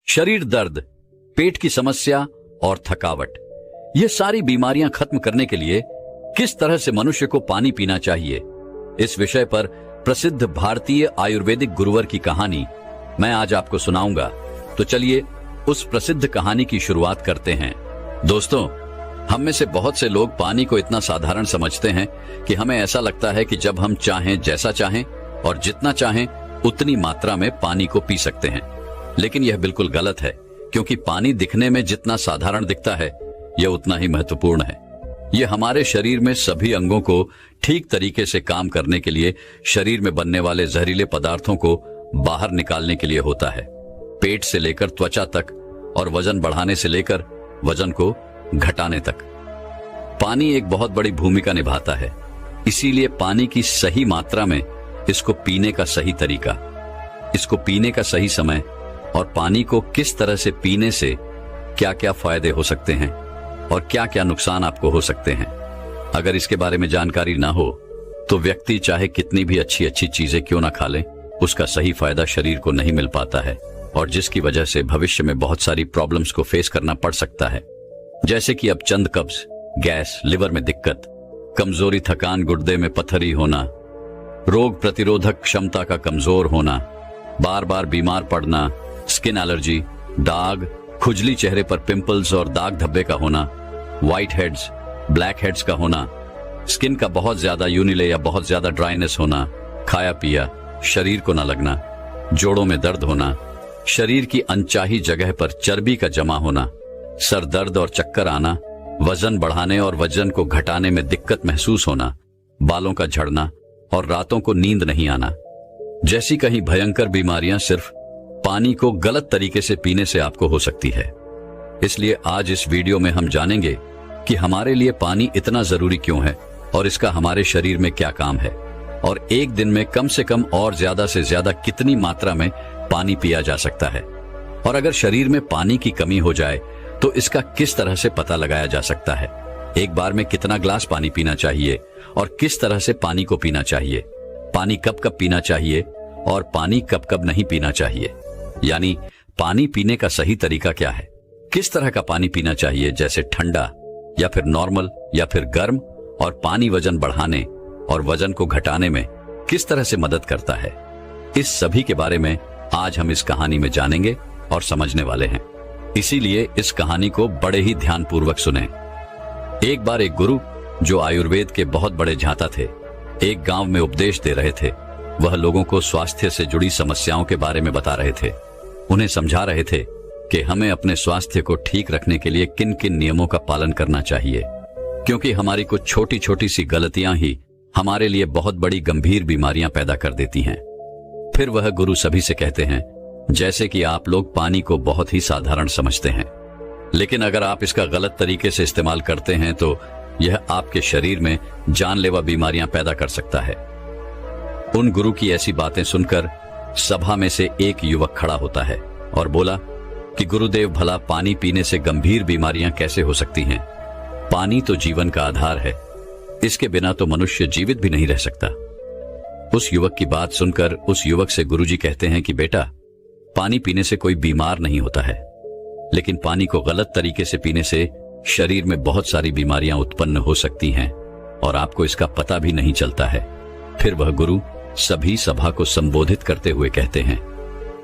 शरीर दर्द, पेट की समस्या और थकावट, ये सारी बीमारियां खत्म करने के लिए किस तरह से मनुष्य को पानी पीना चाहिए, इस विषय पर प्रसिद्ध भारतीय आयुर्वेदिक गुरुवर की कहानी मैं आज आपको सुनाऊंगा। तो चलिए उस प्रसिद्ध कहानी की शुरुआत करते हैं। दोस्तों, हम में से बहुत से लोग पानी को इतना साधारण समझते हैं कि हमें ऐसा लगता है कि जब हम चाहें, जैसा चाहें और जितना चाहें उतनी मात्रा में पानी को पी सकते हैं। लेकिन यह बिल्कुल गलत है, क्योंकि पानी दिखने में जितना साधारण दिखता है यह उतना ही महत्वपूर्ण है। यह हमारे शरीर में सभी अंगों को ठीक तरीके से काम करने के लिए, शरीर में बनने वाले जहरीले पदार्थों को बाहर निकालने के लिए होता है। पेट से लेकर त्वचा तक और वजन बढ़ाने से लेकर वजन को घटाने तक पानी एक बहुत बड़ी भूमिका निभाता है। इसीलिए पानी की सही मात्रा में, इसको पीने का सही तरीका, इसको पीने का सही समय और पानी को किस तरह से पीने से क्या क्या फायदे हो सकते हैं और क्या क्या नुकसान आपको हो सकते हैं, अगर इसके बारे में जानकारी ना हो तो व्यक्ति चाहे कितनी भी अच्छी अच्छी चीजें क्यों ना खा ले, उसका सही फायदा शरीर को नहीं मिल पाता है और जिसकी वजह से भविष्य में बहुत सारी प्रॉब्लम्स को फेस करना पड़ सकता है। जैसे कि अब चंद कब्ज, गैस, लिवर में दिक्कत, कमजोरी, थकान, गुर्दे में पथरी होना, रोग प्रतिरोधक क्षमता का कमजोर होना, बार बार बीमार पड़ना, स्किन एलर्जी, दाग, खुजली, चेहरे पर पिंपल्स और दाग धब्बे का होना, व्हाइट हेड्स, ब्लैक हेड्स का होना, स्किन का बहुत ज्यादा यूनिले या बहुत ज्यादा ड्राइनेस होना, खाया पिया शरीर को न लगना, जोड़ों में दर्द होना, शरीर की अनचाही जगह पर चर्बी का जमा होना, सर दर्द और चक्कर आना, वजन बढ़ाने और वजन को घटाने में दिक्कत महसूस होना, बालों का झड़ना और रातों को नींद नहीं आना जैसी कई भयंकर बीमारियां सिर्फ पानी को गलत तरीके से पीने से आपको हो सकती है। इसलिए आज इस वीडियो में हम जानेंगे कि हमारे लिए पानी इतना जरूरी क्यों है और इसका हमारे शरीर में क्या काम है और एक दिन में कम से कम और ज्यादा से ज्यादा कितनी मात्रा में पानी पिया जा सकता है, और अगर शरीर में पानी की कमी हो जाए तो इसका किस तरह से पता लगाया जा सकता है, एक बार में कितना ग्लास पानी पीना चाहिए और किस तरह से पानी को पीना चाहिए, पानी कब कब पीना चाहिए और पानी कब कब नहीं पीना चाहिए, यानी पानी पीने का सही तरीका क्या है, किस तरह का पानी पीना चाहिए, जैसे ठंडा या फिर नॉर्मल या फिर गर्म, और पानी वजन बढ़ाने और वजन को घटाने में किस तरह से मदद करता है। इस सभी के बारे में आज हम इस कहानी में जानेंगे और समझने वाले हैं। इसीलिए इस कहानी को बड़े ही ध्यानपूर्वक सुनें। एक बार एक गुरु, जो आयुर्वेद के बहुत बड़े झांता थे, एक गांव में उपदेश दे रहे थे। वह लोगों को स्वास्थ्य से जुड़ी समस्याओं के बारे में बता रहे थे। उन्हें समझा रहे थे कि हमें अपने स्वास्थ्य को ठीक रखने के लिए किन किन नियमों का पालन करना चाहिए, क्योंकि हमारी कुछ छोटी छोटी सी गलतियां ही हमारे लिए बहुत बड़ी गंभीर बीमारियां पैदा कर देती हैं। फिर वह गुरु सभी से कहते हैं, जैसे कि आप लोग पानी को बहुत ही साधारण समझते हैं, लेकिन अगर आप इसका गलत तरीके से इस्तेमाल करते हैं तो यह आपके शरीर में जानलेवा बीमारियां पैदा कर सकता है। उन गुरु की ऐसी बातें सुनकर सभा में से एक युवक खड़ा होता है और बोला कि गुरुदेव, भला पानी पीने से गंभीर बीमारियां कैसे हो सकती हैं? पानी तो जीवन का आधार है, इसके बिना तो मनुष्य जीवित भी नहीं रह सकता। उस युवक की बात सुनकर उस युवक से गुरुजी कहते हैं कि बेटा, पानी पीने से कोई बीमार नहीं होता है, लेकिन पानी को गलत तरीके से पीने से शरीर में बहुत सारी बीमारियां उत्पन्न हो सकती हैं और आपको इसका पता भी नहीं चलता है। फिर वह गुरु सभी सभा को संबोधित करते हुए कहते हैं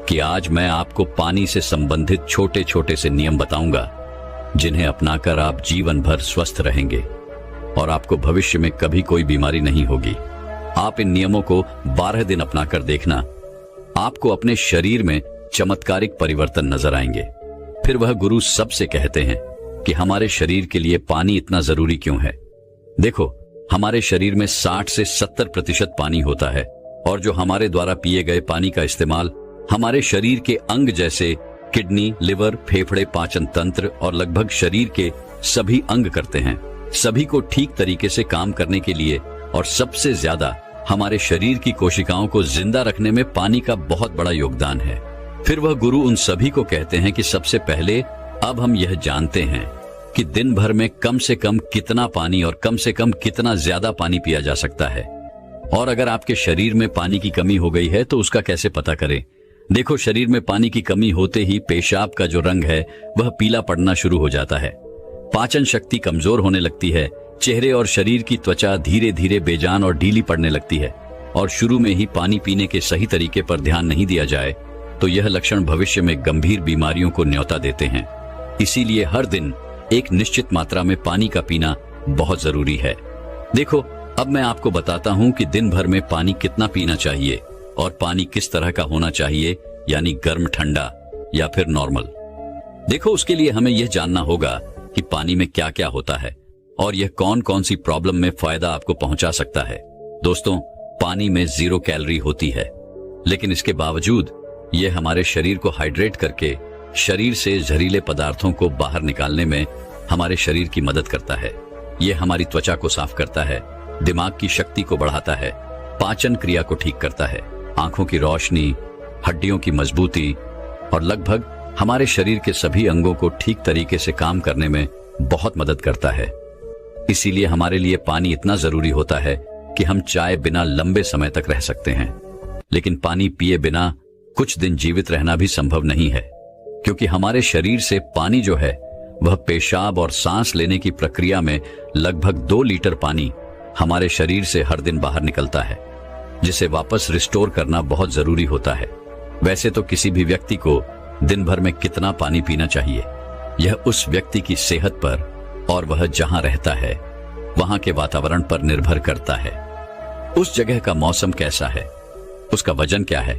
कि आज मैं आपको पानी से संबंधित छोटे छोटे से नियम बताऊंगा, जिन्हें अपनाकर आप जीवन भर स्वस्थ रहेंगे और आपको भविष्य में कभी कोई बीमारी नहीं होगी। आप इन नियमों को 12 दिन अपनाकर देखना, आपको अपने शरीर में चमत्कारिक परिवर्तन नजर आएंगे। फिर वह गुरु सबसे कहते हैं कि हमारे शरीर के लिए पानी इतना जरूरी क्यों है। देखो, हमारे शरीर में 60 से 70% पानी होता है और जो हमारे द्वारा पिए गए पानी का इस्तेमाल हमारे शरीर के अंग जैसे किडनी, लिवर, फेफड़े, पाचन तंत्र और लगभग शरीर के सभी अंग करते हैं। सभी को ठीक तरीके से काम करने के लिए और सबसे ज्यादा हमारे शरीर की कोशिकाओं को जिंदा रखने में पानी का बहुत बड़ा योगदान है। फिर वह गुरु उन सभी को कहते हैं कि सबसे पहले अब हम यह जानते हैं कि दिन भर में कम से कम कितना पानी और कम से कम कितना ज्यादा पानी पिया जा सकता है, और अगर आपके शरीर में पानी की कमी हो गई है तो उसका कैसे पता करें। देखो, शरीर में पानी की कमी होते ही पेशाब का जो रंग है वह पीला पड़ना शुरू हो जाता है। पाचन शक्ति कमजोर होने लगती है। चेहरे और शरीर की त्वचा धीरे धीरे बेजान और ढीली पड़ने लगती है। और शुरू में ही पानी पीने के सही तरीके पर ध्यान नहीं दिया जाए तो यह लक्षण भविष्य में गंभीर बीमारियों को न्योता देते हैं। इसीलिए हर दिन एक निश्चित मात्रा में पानी का पीना बहुत जरूरी है। देखो, अब मैं आपको बताता हूँ कि दिन भर में पानी कितना पीना चाहिए और पानी किस तरह का होना चाहिए, यानी गर्म, ठंडा या फिर नॉर्मल। देखो, उसके लिए हमें यह जानना होगा कि पानी में क्या क्या होता है और यह कौन कौन सी प्रॉब्लम में फायदा आपको पहुंचा सकता है। दोस्तों, पानी में 0 कैलोरी होती है, लेकिन इसके बावजूद यह हमारे शरीर को हाइड्रेट करके शरीर से जहरीले पदार्थों को बाहर निकालने में हमारे शरीर की मदद करता है। यह हमारी त्वचा को साफ करता है, दिमाग की शक्ति को बढ़ाता है, पाचन क्रिया को ठीक करता है, आंखों की रोशनी, हड्डियों की मजबूती और लगभग हमारे शरीर के सभी अंगों को ठीक तरीके से काम करने में बहुत मदद करता है। इसीलिए हमारे लिए पानी इतना जरूरी होता है कि हम चाय बिना लंबे समय तक रह सकते हैं, लेकिन पानी पिए बिना कुछ दिन जीवित रहना भी संभव नहीं है, क्योंकि हमारे शरीर से पानी जो है वह पेशाब और सांस लेने की प्रक्रिया में लगभग 2 लीटर पानी हमारे शरीर से हर दिन बाहर निकलता है, जिसे वापस रिस्टोर करना बहुत जरूरी होता है। वैसे तो किसी भी व्यक्ति को दिन भर में कितना पानी पीना चाहिए, यह उस व्यक्ति की सेहत पर और वह जहां रहता है वहां के वातावरण पर निर्भर करता है। उस जगह का मौसम कैसा है, उसका वजन क्या है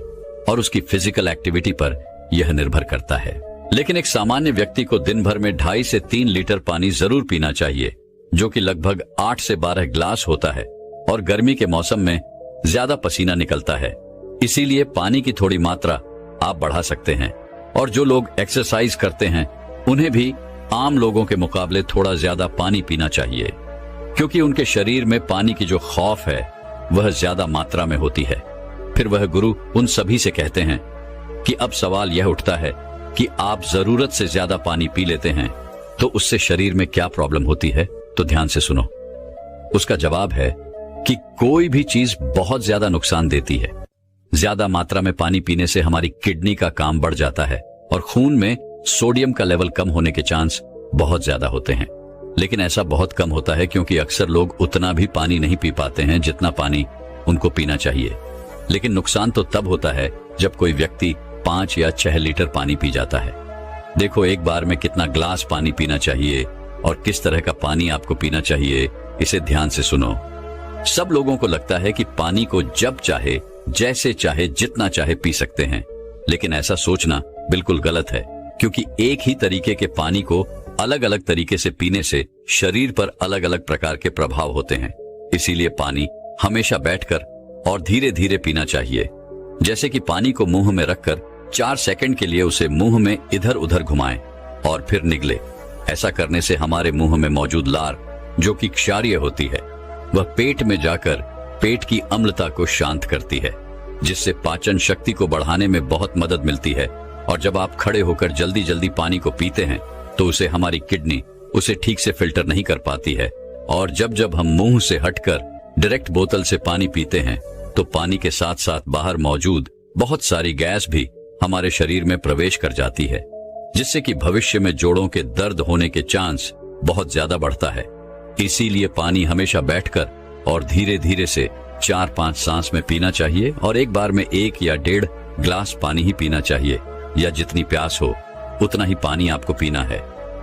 और उसकी फिजिकल एक्टिविटी पर यह निर्भर करता है। लेकिन एक सामान्य व्यक्ति को दिन भर में 2.5 से 3 लीटर पानी जरूर पीना चाहिए, जो कि लगभग 8 से 12 ग्लास होता है। और गर्मी के मौसम में ज्यादा पसीना निकलता है, इसीलिए पानी की थोड़ी मात्रा आप बढ़ा सकते हैं। और जो लोग एक्सरसाइज करते हैं उन्हें भी आम लोगों के मुकाबले थोड़ा ज्यादा पानी पीना चाहिए, क्योंकि उनके शरीर में पानी की जो खौफ है वह ज्यादा मात्रा में होती है। फिर वह गुरु उन सभी से कहते हैं कि अब सवाल यह उठता है कि आप जरूरत से ज्यादा पानी पी लेते हैं तो उससे शरीर में क्या प्रॉब्लम होती है। तो ध्यान से सुनो। उसका जवाब है कि कोई भी चीज बहुत ज्यादा नुकसान देती है। ज्यादा मात्रा में पानी पीने से हमारी किडनी का काम बढ़ जाता है और खून में सोडियम का लेवल कम होने के चांस बहुत ज्यादा होते हैं। लेकिन ऐसा बहुत कम होता है, क्योंकि अक्सर लोग उतना भी पानी नहीं पी पाते हैं जितना पानी उनको पीना चाहिए। लेकिन नुकसान तो तब होता है जब कोई व्यक्ति 5 या 6 लीटर पानी पी जाता है। देखो, एक बार में कितना ग्लास पानी पीना चाहिए और किस तरह का पानी आपको पीना चाहिए, इसे ध्यान से सुनो। सब लोगों को लगता है कि पानी को जब चाहे, जैसे चाहे, जितना चाहे पी सकते हैं, लेकिन ऐसा सोचना बिल्कुल गलत है, क्योंकि एक ही तरीके के पानी को अलग अलग तरीके से पीने से शरीर पर अलग अलग प्रकार के प्रभाव होते हैं। इसीलिए पानी हमेशा बैठकर और धीरे धीरे पीना चाहिए। जैसे कि पानी को मुंह में रखकर 4 सेकंड के लिए उसे मुंह में इधर उधर घुमाएं और फिर निगले। ऐसा करने से हमारे मुंह में मौजूद लार, जो कि क्षारीय होती है, वह पेट में जाकर पेट की अम्लता को शांत करती है, जिससे पाचन शक्ति को बढ़ाने में बहुत मदद मिलती है। और जब आप खड़े होकर जल्दी जल्दी पानी को पीते हैं तो उसे हमारी किडनी उसे ठीक से फिल्टर नहीं कर पाती है। और जब जब हम मुंह से हटकर डायरेक्ट बोतल से पानी पीते हैं तो पानी के साथ साथ बाहर मौजूद बहुत सारी गैस भी हमारे शरीर में प्रवेश कर जाती है, जिससे कि भविष्य में जोड़ों के दर्द होने के चांस बहुत ज्यादा बढ़ता है। इसीलिए पानी हमेशा बैठकर और धीरे धीरे से 4-5 सांस में पीना चाहिए और एक बार में 1 या 1.5 ग्लास पानी ही पीना चाहिए, या जितनी प्यास हो उतना ही पानी आपको पीना है।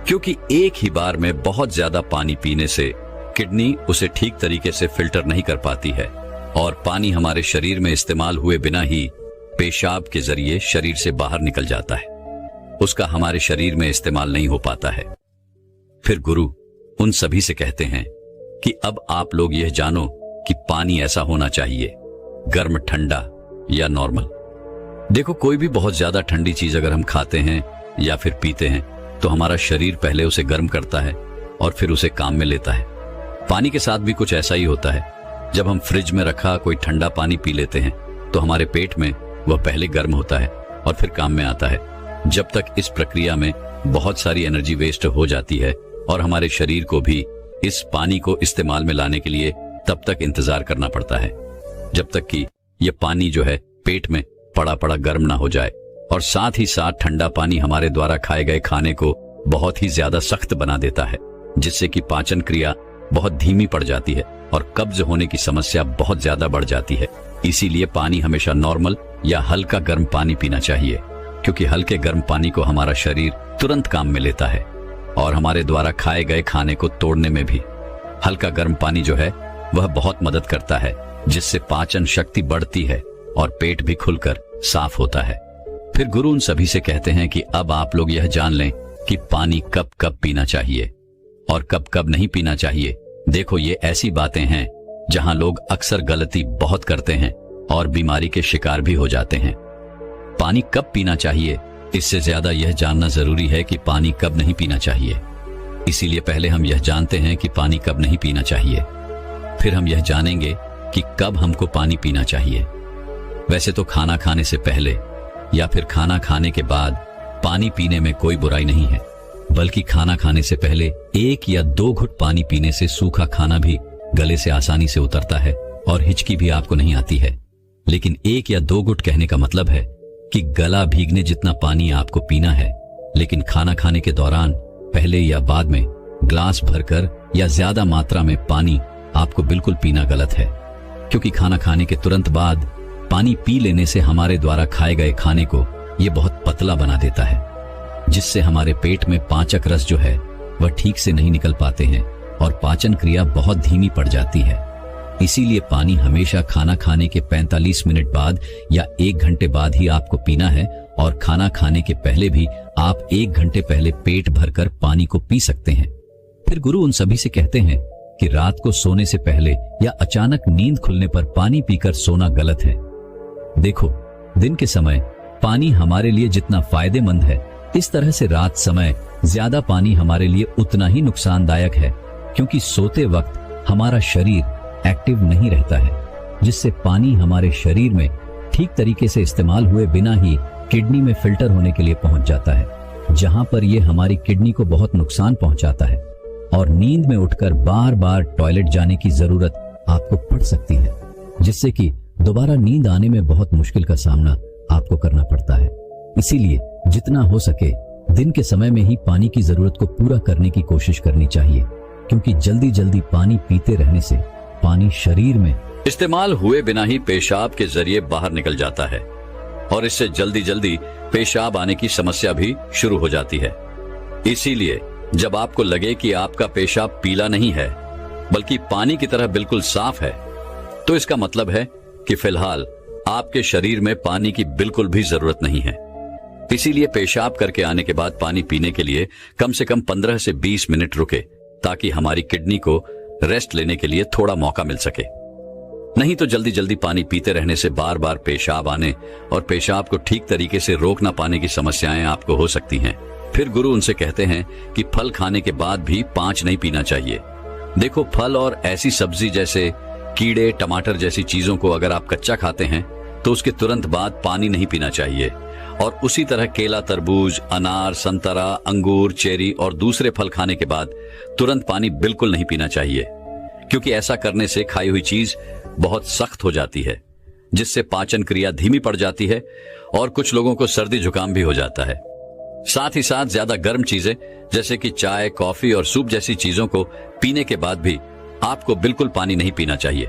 क्योंकि एक ही बार में बहुत ज्यादा पानी पीने से किडनी उसे ठीक तरीके से फिल्टर नहीं कर पाती है और पानी हमारे शरीर में इस्तेमाल हुए बिना ही पेशाब के जरिए शरीर से बाहर निकल जाता है, उसका हमारे शरीर में इस्तेमाल नहीं हो पाता है। फिर गुरु उन सभी से कहते हैं कि अब आप लोग यह जानो कि पानी ऐसा होना चाहिए, गर्म, ठंडा या नॉर्मल। देखो, कोई भी बहुत ज्यादा ठंडी चीज अगर हम खाते हैं या फिर पीते हैं तो हमारा शरीर पहले उसे गर्म करता है और फिर उसे काम में लेता है। पानी के साथ भी कुछ ऐसा ही होता है। जब हम फ्रिज में रखा कोई ठंडा पानी पी लेते हैं तो हमारे पेट में वह पहले गर्म होता है और फिर काम में आता है। जब तक इस प्रक्रिया में बहुत सारी एनर्जी वेस्ट हो जाती है और हमारे शरीर को भी इस पानी को इस्तेमाल में लाने के लिए तब तक इंतजार करना पड़ता है, जब तक कि यह पानी जो है पेट में पड़ा पड़ा गर्म ना हो जाए, और साथ ही साथ ठंडा पानी हमारे द्वारा खाए गए खाने को बहुत ही ज्यादा सख्त बना देता है, जिससे कि पाचन क्रिया बहुत धीमी पड़ जाती है और कब्ज होने की समस्या बहुत ज्यादा बढ़ जाती है। इसीलिए पानी हमेशा नॉर्मल या हल्का गर्म पानी पीना चाहिए, क्योंकि हल्के गर्म पानी को हमारा शरीर तुरंत काम में लेता है और हमारे द्वारा खाए गए खाने को तोड़ने में भी हल्का गर्म पानी जो है वह बहुत मदद करता है, जिससे पाचन शक्ति बढ़ती है और पेट भी खुलकर साफ होता है। फिर गुरु उन सभी से कहते हैं कि अब आप लोग यह जान लें कि पानी कब कब पीना चाहिए और कब कब नहीं पीना चाहिए। देखो, ये ऐसी बातें हैं जहां लोग अक्सर गलती बहुत करते हैं और बीमारी के शिकार भी हो जाते हैं। पानी कब पीना चाहिए, इससे ज्यादा यह जानना जरूरी है कि पानी कब नहीं पीना चाहिए। इसीलिए पहले हम यह जानते हैं कि पानी कब नहीं पीना चाहिए, फिर हम यह जानेंगे कि कब हमको पानी पीना चाहिए। वैसे तो खाना खाने से पहले या फिर खाना खाने के बाद पानी पीने में कोई बुराई नहीं है, बल्कि खाना खाने से पहले 1 या 2 घुट पानी पीने से सूखा खाना भी गले से आसानी से उतरता है और हिचकी भी आपको नहीं आती है। लेकिन 1 या 2 घुट कहने का मतलब है कि गला भीगने जितना पानी आपको पीना है, लेकिन खाना खाने के दौरान पहले या बाद में ग्लास भरकर या ज्यादा मात्रा में पानी आपको बिल्कुल पीना गलत है, क्योंकि खाना खाने के तुरंत बाद पानी पी लेने से हमारे द्वारा खाए गए खाने को यह बहुत पतला बना देता है, जिससे हमारे पेट में पाचक रस जो है वह ठीक से नहीं निकल पाते हैं और पाचन क्रिया बहुत धीमी पड़ जाती है। इसीलिए पानी हमेशा खाना खाने के 45 मिनट बाद या 1 घंटे बाद ही आपको पीना है, और खाना खाने के पहले भी आप 1 घंटे पहले पेट भरकर पानी को पी सकते हैं। फिर गुरु उन सभी से कहते हैं कि रात को सोने से पहले या अचानक नींद खुलने पर पानी पीकर सोना गलत है। देखो, दिन के समय पानी हमारे लिए जितना फायदेमंद है, इस तरह से रात समय ज्यादा पानी हमारे लिए उतना ही नुकसानदायक है, क्योंकि सोते वक्त हमारा शरीर एक्टिव नहीं रहता है, जिससे पानी हमारे शरीर में ठीक तरीके से इस्तेमाल हुए बिना ही किडनी में फिल्टर होने के लिए पहुंच जाता है, जहां पर यह हमारी किडनी को बहुत नुकसान पहुंचाता है और नींद में उठकर बार बार टॉयलेट जाने की जरूरत आपको पड़ सकती है, जिससे कि दोबारा नींद आने में बहुत मुश्किल का सामना आपको करना पड़ता है। इसीलिए जितना हो सके दिन के समय में ही पानी की जरूरत को पूरा करने की कोशिश करनी चाहिए, क्योंकि जल्दी जल्दी पानी पीते रहने से पानी शरीर में इस्तेमाल हुए बिना ही पेशाब के जरिए बाहर निकल जाता है और इससे जल्दी जल्दी पेशाब आने की समस्या भी शुरू हो जाती है। इसीलिए जब आपको लगे कि आपका पेशाब पीला नहीं है बल्कि पानी की तरह बिल्कुल साफ है, तो इसका मतलब है कि फिलहाल आपके शरीर में पानी की बिल्कुल भी जरूरत नहीं है। इसीलिए पेशाब करके आने के बाद पानी पीने के लिए कम से कम 15 से 20 मिनट रुके, ताकि हमारी किडनी को रेस्ट लेने के लिए थोड़ा मौका मिल सके। नहीं तो जल्दी जल्दी पानी पीते रहने से बार बार पेशाब आने और पेशाब को ठीक तरीके से रोक ना पाने की समस्याएं आपको हो सकती हैं। फिर गुरु उनसे कहते हैं कि फल खाने के बाद भी 5 नहीं पीना चाहिए। देखो, फल और ऐसी सब्जी जैसे कीड़े, टमाटर जैसी चीजों को अगर आप कच्चा खाते हैं तो उसके तुरंत बाद पानी नहीं पीना चाहिए, और उसी तरह केला, तरबूज, अनार, संतरा, अंगूर, चेरी और दूसरे फल खाने के बाद तुरंत पानी बिल्कुल नहीं पीना चाहिए, क्योंकि ऐसा करने से खाई हुई चीज बहुत सख्त हो जाती है, जिससे पाचन क्रिया धीमी पड़ जाती है और कुछ लोगों को सर्दी जुकाम भी हो जाता है। साथ ही साथ ज्यादा गर्म चीजें जैसे कि चाय, कॉफी और सूप जैसी चीजों को पीने के बाद भी आपको बिल्कुल पानी नहीं पीना चाहिए,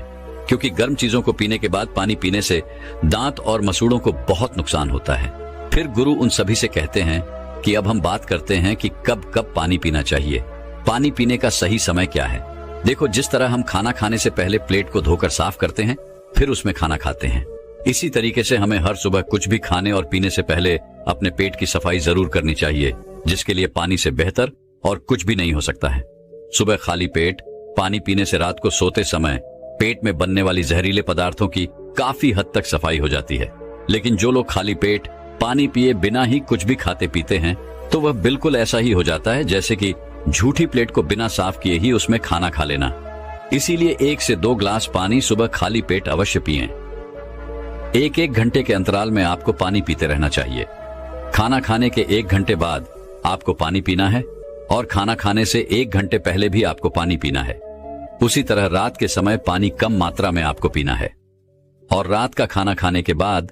क्योंकि गर्म चीजों को पीने के बाद पानी पीने से दांत और मसूड़ों को बहुत नुकसान होता है। फिर गुरु उन सभी से कहते हैं कि अब हम बात करते हैं कि कब कब पानी पीना चाहिए। पानी पीने का सही समय क्या है? देखो, जिस तरह हम खाना खाने से पहले प्लेट को धोकर साफ करते हैं, फिर उसमें खाना खाते हैं, इसी तरीके से हमें हर सुबह कुछ भी खाने और पीने से पहले अपने पेट की सफाई जरूर करनी चाहिए, जिसके लिए पानी से बेहतर और कुछ भी नहीं हो सकता है। सुबह खाली पेट पानी पीने से रात को सोते समय पेट में बनने वाली जहरीले पदार्थों की काफी हद तक सफाई हो जाती है। लेकिन जो लोग खाली पेट पानी पिए बिना ही कुछ भी खाते पीते हैं, तो वह बिल्कुल ऐसा ही हो जाता है जैसे कि झूठी प्लेट को बिना साफ किए ही उसमें खाना खा लेना। इसीलिए 1 से 2 ग्लास पानी सुबह खाली पेट अवश्य पिएं। 1-1 घंटे के अंतराल में आपको पानी पीते रहना चाहिए। खाना खाने के 1 घंटे बाद आपको पानी पीना है और खाना खाने से 1 घंटे पहले भी आपको पानी पीना है। उसी तरह रात के समय पानी कम मात्रा में आपको पीना है और रात का खाना खाने के बाद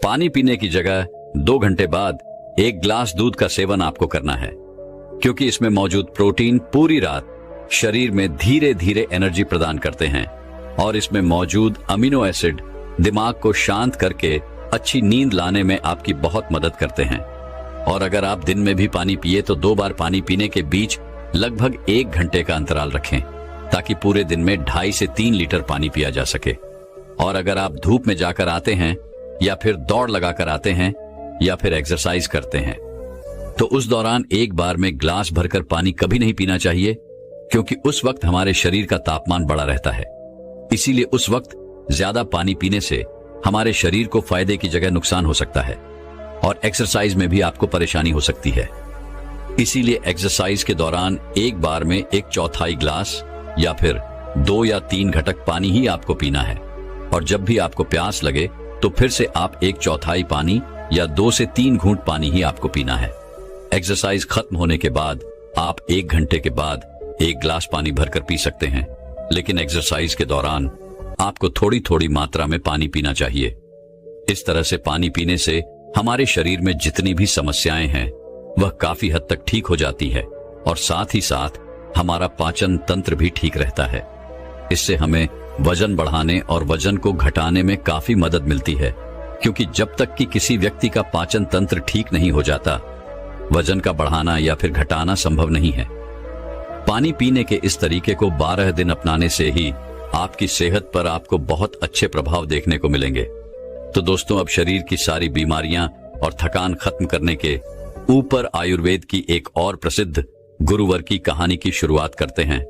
पानी पीने की जगह 2 घंटे बाद 1 गिलास दूध का सेवन आपको करना है, क्योंकि इसमें मौजूद प्रोटीन पूरी रात शरीर में धीरे धीरे एनर्जी प्रदान करते हैं और इसमें मौजूद अमीनो एसिड दिमाग को शांत करके अच्छी नींद लाने में आपकी बहुत मदद करते हैं। और अगर आप दिन में भी पानी पिए तो 2 बार पानी पीने के बीच लगभग 1 घंटे का अंतराल रखें, ताकि पूरे दिन में 2.5 से 3 लीटर पानी पिया जा सके। और अगर आप धूप में जाकर आते हैं या फिर दौड़ लगाकर आते हैं या फिर एक्सरसाइज करते हैं तो उस दौरान एक बार में ग्लास भरकर पानी कभी नहीं पीना चाहिए, क्योंकि उस वक्त हमारे शरीर का तापमान बढ़ा रहता है। इसीलिए उस वक्त ज्यादा पानी पीने से हमारे शरीर को फायदे की जगह नुकसान हो सकता है और एक्सरसाइज में भी आपको परेशानी हो सकती है। इसीलिए एक्सरसाइज के दौरान एक बार में 1/4 गिलास या फिर 2 या 3 घटक पानी ही आपको पीना है। और जब भी आपको प्यास लगे तो फिर से आप 1/4 पानी या 2 से 3 घूंट पानी ही आपको पीना है। एक्सरसाइज खत्म होने के बाद आप 1 घंटे के बाद 1 गिलास पानी भरकर पी सकते हैं, लेकिन एक्सरसाइज के दौरान आपको थोड़ी थोड़ी मात्रा में पानी पीना चाहिए। इस तरह से पानी पीने से हमारे शरीर में जितनी भी समस्याएं हैं वह काफी हद तक ठीक हो जाती है और साथ ही साथ हमारा पाचन तंत्र भी ठीक रहता है। इससे हमें वजन बढ़ाने और वजन को घटाने में काफी मदद मिलती है, क्योंकि जब तक कि किसी व्यक्ति का पाचन तंत्र ठीक नहीं हो जाता, वजन का बढ़ाना या फिर घटाना संभव नहीं है। पानी पीने के इस तरीके को 12 दिन अपनाने से ही आपकी सेहत पर आपको बहुत अच्छे प्रभाव देखने को मिलेंगे। तो दोस्तों, अब शरीर की सारी बीमारियां और थकान खत्म करने के ऊपर आयुर्वेद की एक और प्रसिद्ध गुरुवर की कहानी की शुरुआत करते हैं।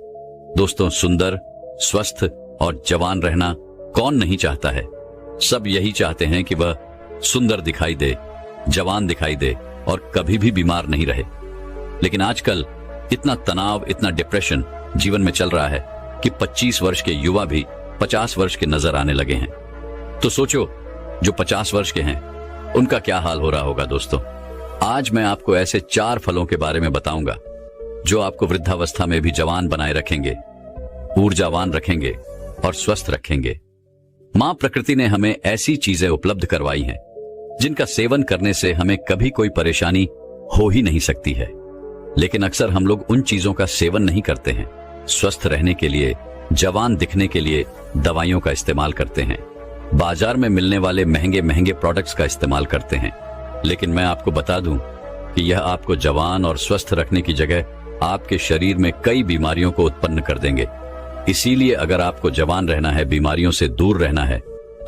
दोस्तों, सुंदर, स्वस्थ और जवान रहना कौन नहीं चाहता है। सब यही चाहते हैं कि वह सुंदर दिखाई दे, जवान दिखाई दे और कभी भी बीमार नहीं रहे। लेकिन आजकल इतना तनाव, इतना डिप्रेशन जीवन में चल रहा है कि 25 वर्ष के युवा भी 50 वर्ष के नजर आने लगे हैं। तो सोचो, जो 50 वर्ष के हैं उनका क्या हाल हो रहा होगा। दोस्तों, आज मैं आपको ऐसे 4 फलों के बारे में बताऊंगा जो आपको वृद्धावस्था में भी जवान बनाए रखेंगे, ऊर्जावान रखेंगे और स्वस्थ रखेंगे। मां प्रकृति ने हमें ऐसी चीजें उपलब्ध करवाई हैं जिनका सेवन करने से हमें कभी कोई परेशानी हो ही नहीं सकती है। लेकिन अक्सर हम लोग उन चीजों का सेवन नहीं करते हैं। स्वस्थ रहने के लिए, जवान दिखने के लिए दवाइयों का इस्तेमाल करते हैं, बाजार में मिलने वाले महंगे महंगे प्रोडक्ट्स का इस्तेमाल करते हैं। लेकिन मैं आपको बता दूं कि यह आपको जवान और स्वस्थ रखने की जगह आपके शरीर में कई बीमारियों को उत्पन्न कर देंगे। इसीलिए अगर आपको जवान रहना है, बीमारियों से दूर रहना है,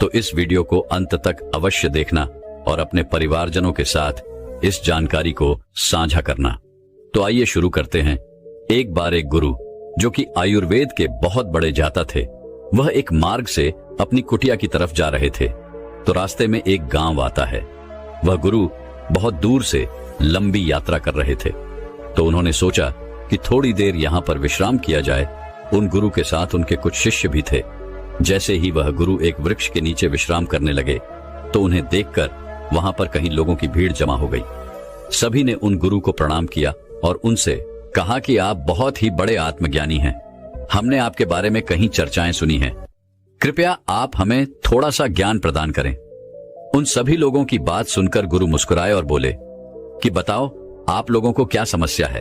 तो इस वीडियो को अंत तक अवश्य देखना और अपने परिवारजनों के साथ इस जानकारी को साझा करना। तो आइए शुरू करते हैं। एक बार एक गुरु, जो कि आयुर्वेद के बहुत बड़े जाता थे, वह एक मार्ग से अपनी कुटिया की तरफ जा रहे थे। तो रास्ते में एक गांव आता है। वह गुरु बहुत दूर से लंबी यात्रा कर रहे थे, तो उन्होंने सोचा कि थोड़ी देर यहां पर विश्राम किया जाए। उन गुरु के साथ उनके कुछ शिष्य भी थे। जैसे ही वह गुरु एक वृक्ष के नीचे विश्राम करने लगे तो उन्हें देखकर वहां पर कहीं लोगों की भीड़ जमा हो गई। सभी ने उन गुरु को प्रणाम किया और उनसे कहा कि आप बहुत ही बड़े आत्मज्ञानी हैं। हमने आपके बारे में कहीं चर्चाएं सुनी हैं। कृपया आप हमें थोड़ा सा ज्ञान प्रदान करें। उन सभी लोगों की बात सुनकर गुरु मुस्कुराए और बोले कि बताओ, आप लोगों को क्या समस्या है।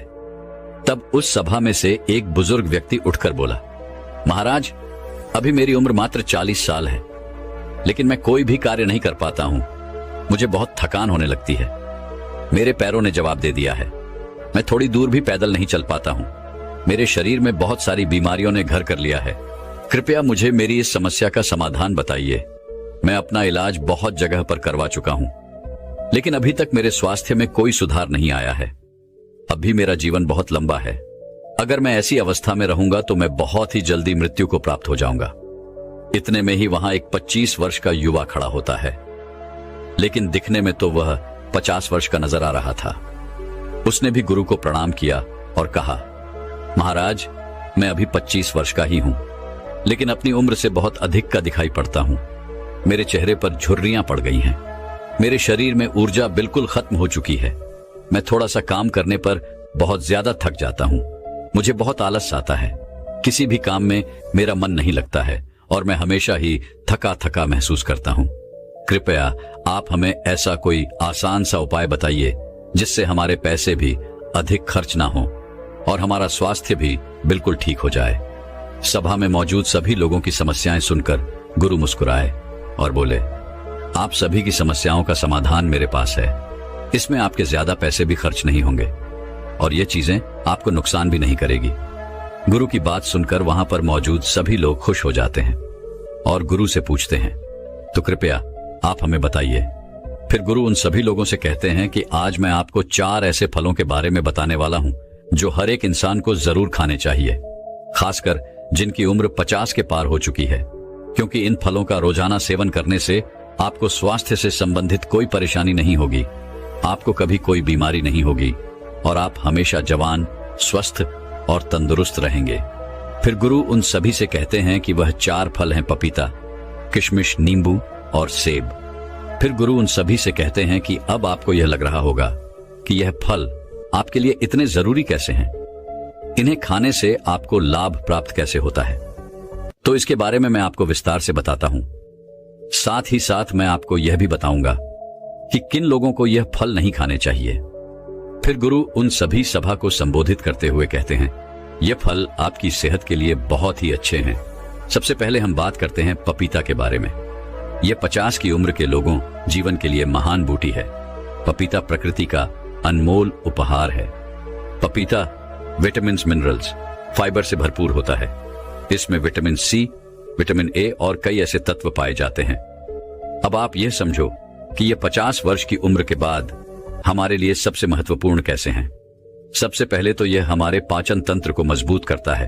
तब उस सभा में से एक बुजुर्ग व्यक्ति उठकर बोला, महाराज, अभी मेरी उम्र मात्र 40 साल है, लेकिन मैं कोई भी कार्य नहीं कर पाता हूं। मुझे बहुत थकान होने लगती है। मेरे पैरों ने जवाब दे दिया है। मैं थोड़ी दूर भी पैदल नहीं चल पाता हूं। मेरे शरीर में बहुत सारी बीमारियों ने घर कर लिया है। कृपया मुझे मेरी इस समस्या का समाधान बताइए। मैं अपना इलाज बहुत जगह पर करवा चुका हूं, लेकिन अभी तक मेरे स्वास्थ्य में कोई सुधार नहीं आया है। अभी मेरा जीवन बहुत लंबा है। अगर मैं ऐसी अवस्था में रहूंगा तो मैं बहुत ही जल्दी मृत्यु को प्राप्त हो जाऊंगा। इतने में ही वहां एक 25 वर्ष का युवा खड़ा होता है, लेकिन दिखने में तो वह 50 वर्ष का नजर आ रहा था। उसने भी गुरु को प्रणाम किया और कहा, महाराज, मैं अभी 25 वर्ष का ही हूं, लेकिन अपनी उम्र से बहुत अधिक का दिखाई पड़ता हूं। मेरे चेहरे पर झुर्रियां पड़ गई हैं। मेरे शरीर में ऊर्जा बिल्कुल खत्म हो चुकी है। मैं थोड़ा सा काम करने पर बहुत ज्यादा थक जाता हूं। मुझे बहुत आलस आता है। किसी भी काम में मेरा मन नहीं लगता है और मैं हमेशा ही थका थका महसूस करता हूं। कृपया आप हमें ऐसा कोई आसान सा उपाय बताइए जिससे हमारे पैसे भी अधिक खर्च ना हो और हमारा स्वास्थ्य भी बिल्कुल ठीक हो जाए। सभा में मौजूद सभी लोगों की समस्याएं सुनकर गुरु मुस्कुराए और बोले, आप सभी की समस्याओं का समाधान मेरे पास है। इसमें आपके ज्यादा पैसे भी खर्च नहीं होंगे और ये चीजें आपको नुकसान भी नहीं करेगी। गुरु की बात सुनकर वहां पर मौजूद सभी लोग खुश हो जाते हैं और गुरु से पूछते हैं, तो कृपया आप हमें बताइए। फिर गुरु उन सभी लोगों से कहते हैं कि आज मैं आपको 4 ऐसे फलों के बारे में बताने वाला हूं जो हर एक इंसान को जरूर खाने चाहिए, खासकर जिनकी उम्र 50 के पार हो चुकी है, क्योंकि इन फलों का रोजाना सेवन करने से आपको स्वास्थ्य से संबंधित कोई परेशानी नहीं होगी, आपको कभी कोई बीमारी नहीं होगी और आप हमेशा जवान, स्वस्थ और तंदुरुस्त रहेंगे। फिर गुरु उन सभी से कहते हैं कि वह 4 फल हैं, पपीता, किशमिश, नींबू और सेब। फिर गुरु उन सभी से कहते हैं कि अब आपको यह लग रहा होगा कि यह फल आपके लिए इतने जरूरी कैसे हैं, इन्हें खाने से आपको लाभ प्राप्त कैसे होता है। तो इसके बारे में मैं आपको विस्तार से बताता हूं। साथ ही साथ मैं आपको यह भी बताऊंगा कि किन लोगों को यह फल नहीं खाने चाहिए। फिर गुरु उन सभी सभा को संबोधित करते हुए कहते हैं, यह फल आपकी सेहत के लिए बहुत ही अच्छे हैं। सबसे पहले हम बात करते हैं पपीता के बारे में। यह 50 की उम्र के लोगों जीवन के लिए महान बूटी है। पपीता प्रकृति का अनमोल उपहार है। पपीता विटामिन, मिनरल्स, फाइबर से भरपूर होता है। इसमें विटामिन सी, विटामिन ए और कई ऐसे तत्व पाए जाते हैं। अब आप यह समझो कि यह 50 वर्ष की उम्र के बाद हमारे लिए सबसे महत्वपूर्ण कैसे हैं। सबसे पहले तो यह हमारे पाचन तंत्र को मजबूत करता है,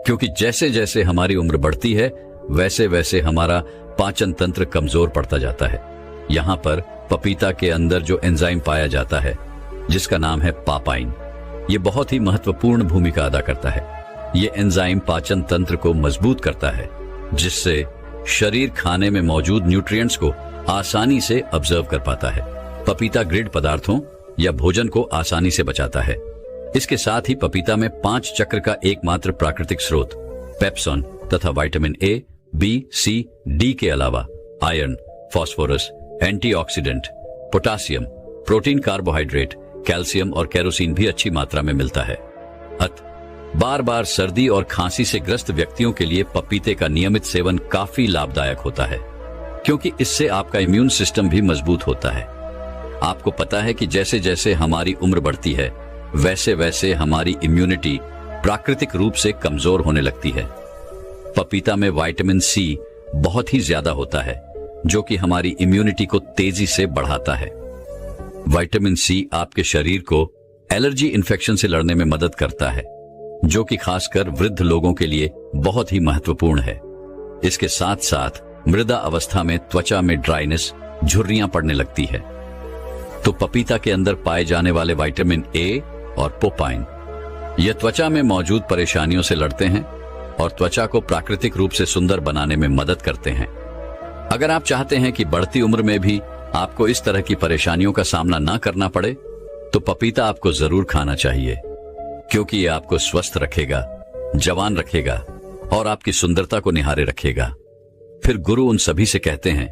क्योंकि जैसे जैसे हमारी उम्र बढ़ती है वैसे वैसे हमारा पाचन तंत्र कमजोर पड़ता जाता है। यहाँ पर पपीता के अंदर जो एंजाइम पाया जाता है जिसका नाम है पापाइन, ये बहुत ही महत्वपूर्ण भूमिका अदा करता है। ये एंजाइम पाचन तंत्र को मजबूत करता है, जिससे शरीर खाने में मौजूद न्यूट्रिएंट्स को आसानी से ऑब्जर्व कर पाता है। पपीता ग्रिड पदार्थों या भोजन को आसानी से बचाता है। इसके साथ ही पपीता में 5 चक्र का एकमात्र प्राकृतिक स्रोत पेप्सोन तथा vitamin A, B, C, D के अलावा iron, phosphorus, antioxidant, potassium, protein, carbohydrate, calcium और केरोसिन भी अच्छी मात्रा में मिलता है। बार बार सर्दी और खांसी से ग्रस्त व्यक्तियों के लिए पपीते का नियमित सेवन काफी लाभदायक होता है, क्योंकि इससे आपका इम्यून सिस्टम भी मजबूत होता है। आपको पता है कि जैसे जैसे हमारी उम्र बढ़ती है वैसे वैसे हमारी इम्यूनिटी प्राकृतिक रूप से कमजोर होने लगती है। पपीता में विटामिन सी बहुत ही ज्यादा होता है, जो कि हमारी इम्यूनिटी को तेजी से बढ़ाता है। विटामिन सी आपके शरीर को एलर्जी इन्फेक्शन से लड़ने में मदद करता है, जो कि खासकर वृद्ध लोगों के लिए बहुत ही महत्वपूर्ण है। इसके साथ साथ मृदा अवस्था में त्वचा में ड्राइनेस, झुर्रियां पड़ने लगती है। तो पपीता के अंदर पाए जाने वाले विटामिन ए और पोपाइन यह त्वचा में मौजूद परेशानियों से लड़ते हैं और त्वचा को प्राकृतिक रूप से सुंदर बनाने में मदद करते हैं। अगर आप चाहते हैं कि बढ़ती उम्र में भी आपको इस तरह की परेशानियों का सामना ना करना पड़े, तो पपीता आपको जरूर खाना चाहिए, क्योंकि यह आपको स्वस्थ रखेगा, जवान रखेगा और आपकी सुंदरता को निहारे रखेगा। फिर गुरु उन सभी से कहते हैं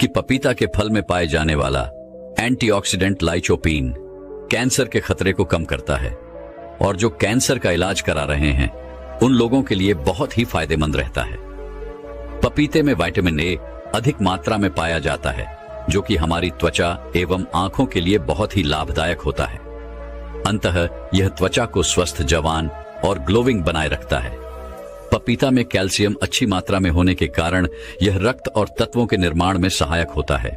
कि पपीता के फल में पाए जाने वाला एंटीऑक्सीडेंट लाइकोपीन कैंसर के खतरे को कम करता है और जो कैंसर का इलाज करा रहे हैं उन लोगों के लिए बहुत ही फायदेमंद रहता है। पपीते में विटामिन ए अधिक मात्रा में पाया जाता है, जो कि हमारी त्वचा एवं आंखों के लिए बहुत ही लाभदायक होता है। अंततः यह त्वचा को स्वस्थ, जवान और ग्लोविंग बनाए रखता है। पपीता में कैल्शियम अच्छी मात्रा में होने के कारण यह रक्त और तत्वों के निर्माण में सहायक होता है।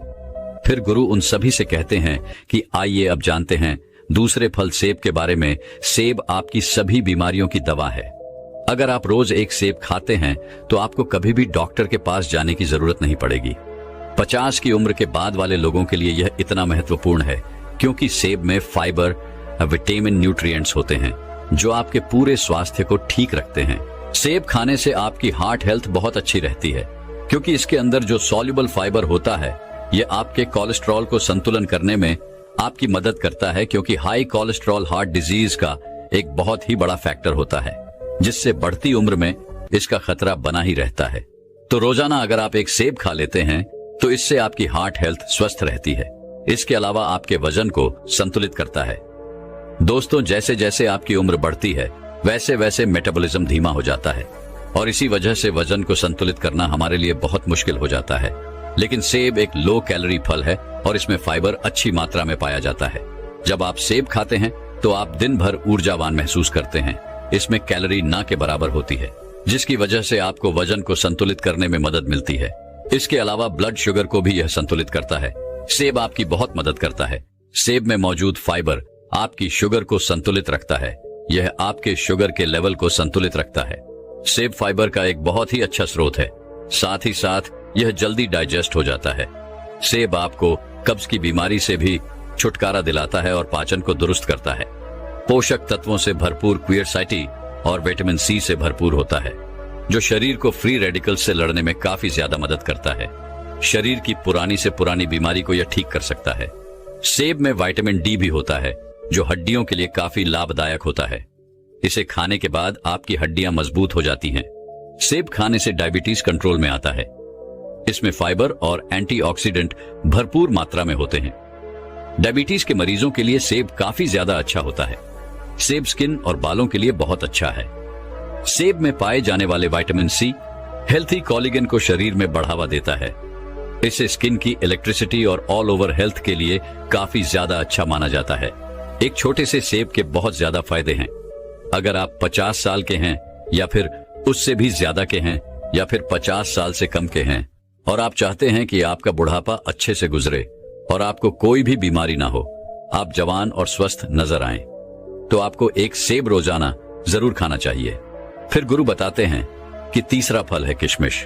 फिर गुरु उन सभी से कहते हैं कि आइए अब जानते हैं दूसरे फल सेब के बारे में। सेब आपकी सभी बीमारियों की दवा है। अगर आप रोज एक सेब खाते हैं तो आपको कभी भी डॉक्टर के पास जाने की जरूरत नहीं पड़ेगी। 50 की उम्र के बाद वाले लोगों के लिए यह इतना महत्वपूर्ण है क्योंकि सेब में फाइबर, विटामिन, न्यूट्रिएंट्स होते हैं जो आपके पूरे स्वास्थ्य को ठीक रखते हैं। सेब खाने से आपकी हार्ट हेल्थ बहुत अच्छी रहती है, क्योंकि इसके अंदर जो सॉल्युबल फाइबर होता है यह आपके कोलेस्ट्रॉल को संतुलन करने में आपकी मदद करता है, क्योंकि हाई कोलेस्ट्रॉल हार्ट डिजीज का एक बहुत ही बड़ा फैक्टर होता है, जिससे बढ़ती उम्र में इसका खतरा बना ही रहता है। तो रोजाना अगर आप एक सेब खा लेते हैं तो इससे आपकी हार्ट हेल्थ स्वस्थ रहती है। इसके अलावा आपके वजन को संतुलित करता है। दोस्तों, जैसे जैसे आपकी उम्र बढ़ती है वैसे वैसे मेटाबॉलिज्म धीमा हो जाता है और इसी वजह से वजन को संतुलित करना हमारे लिए बहुत मुश्किल हो जाता है। लेकिन सेब एक लो कैलोरी फल है और इसमें फाइबर अच्छी मात्रा में पाया जाता है। जब आप सेब खाते हैं तो आप दिन भर ऊर्जावान महसूस करते हैं। इसमें कैलोरी ना के बराबर होती है, जिसकी वजह से आपको वजन को संतुलित करने में मदद मिलती है। इसके अलावा ब्लड शुगर को भी यह संतुलित करता है। सेब आपकी बहुत मदद करता है। सेब में मौजूद फाइबर आपकी शुगर को संतुलित रखता है। यह आपके शुगर के लेवल को संतुलित रखता है। सेब फाइबर का एक बहुत ही अच्छा स्रोत है। साथ ही साथ यह जल्दी डाइजेस्ट हो जाता है। सेब आपको कब्ज की बीमारी से भी छुटकारा दिलाता है और पाचन को दुरुस्त करता है। पोषक तत्वों से भरपूर क्वियरसाइटी और विटामिन सी से भरपूर होता है, जो शरीर को फ्री रेडिकल्स से लड़ने में काफी ज्यादा मदद करता है। शरीर की पुरानी से पुरानी बीमारी को यह ठीक कर सकता है। सेब में विटामिन डी भी होता है, जो हड्डियों के लिए काफी लाभदायक होता है। इसे खाने के बाद आपकी हड्डियां मजबूत हो जाती हैं। सेब खाने से डायबिटीज कंट्रोल में आता है। इसमें फाइबर और एंटीऑक्सीडेंट भरपूर मात्रा में होते हैं। डायबिटीज के मरीजों के लिए सेब काफी ज्यादा अच्छा होता है। सेब स्किन और बालों के लिए बहुत अच्छा है। सेब में पाए जाने वाले विटामिन सी हेल्थी कोलेजन को शरीर में बढ़ावा देता है। इसे स्किन की इलेक्ट्रिसिटी और ऑल ओवर हेल्थ के लिए काफी ज्यादा अच्छा माना जाता है। एक छोटे से सेब के बहुत ज्यादा फायदे हैं। अगर आप 50 साल के हैं या फिर उससे भी ज्यादा के हैं या फिर 50 साल से कम के हैं और आप चाहते हैं कि आपका बुढ़ापा अच्छे से गुजरे और आपको कोई भी बीमारी ना हो, आप जवान और स्वस्थ नजर आएं, तो आपको एक सेब रोजाना जरूर खाना चाहिए। फिर गुरु बताते हैं कि तीसरा फल है किशमिश।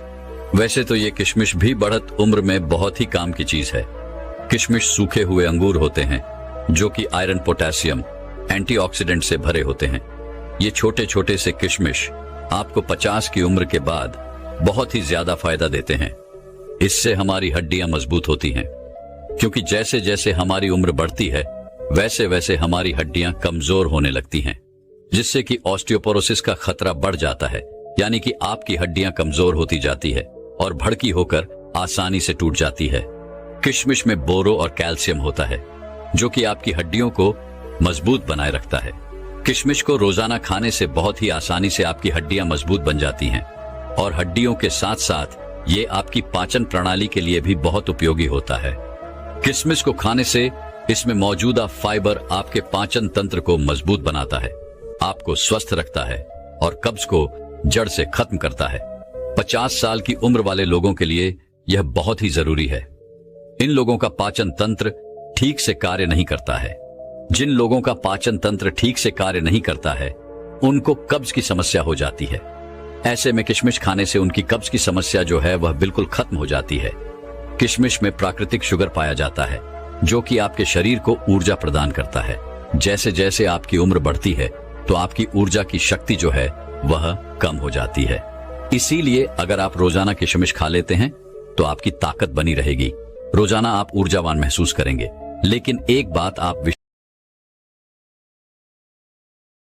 वैसे तो ये किशमिश भी बढ़त उम्र में बहुत ही काम की चीज है। किशमिश सूखे हुए अंगूर होते हैं जो कि आयरन, पोटेशियम, एंटीऑक्सीडेंट से भरे होते हैं। ये छोटे छोटे से किशमिश आपको 50 की उम्र के बाद बहुत ही ज्यादा फायदा देते हैं। इससे हमारी हड्डियां मजबूत होती हैं, क्योंकि जैसे जैसे हमारी उम्र बढ़ती है वैसे वैसे हमारी हड्डियां कमजोर होने लगती हैं, जिससे कि ऑस्टियोपोरोसिस का खतरा बढ़ जाता है। यानी कि आपकी हड्डियां कमजोर होती जाती है और भड़की होकर आसानी से टूट जाती है। किशमिश में बोरो और कैल्शियम होता है, जो कि आपकी हड्डियों को मजबूत बनाए रखता है। किशमिश को रोजाना खाने से बहुत ही आसानी से आपकी हड्डियां मजबूत बन जाती हैं और हड्डियों के साथ साथ ये आपकी पाचन प्रणाली के लिए भी बहुत उपयोगी होता है। किशमिश को खाने से इसमें मौजूदा फाइबर आपके पाचन तंत्र को मजबूत बनाता है, आपको स्वस्थ रखता है और कब्ज को जड़ से खत्म करता है। 50 साल की उम्र वाले लोगों के लिए यह बहुत ही जरूरी है। इन लोगों का पाचन तंत्र ठीक से कार्य नहीं करता है। जिन लोगों का पाचन तंत्र ठीक से कार्य नहीं करता है उनको कब्ज की समस्या हो जाती है। ऐसे में किशमिश खाने से उनकी कब्ज की समस्या जो है वह बिल्कुल खत्म हो जाती है। किशमिश में प्राकृतिक शुगर पाया जाता है, जो कि आपके शरीर को ऊर्जा प्रदान करता है। जैसे जैसे आपकी उम्र बढ़ती है तो आपकी ऊर्जा की शक्ति जो है वह कम हो जाती है। इसीलिए अगर आप रोजाना किशमिश खा लेते हैं तो आपकी ताकत बनी रहेगी। रोजाना आप ऊर्जावान महसूस करेंगे। लेकिन एक बात आप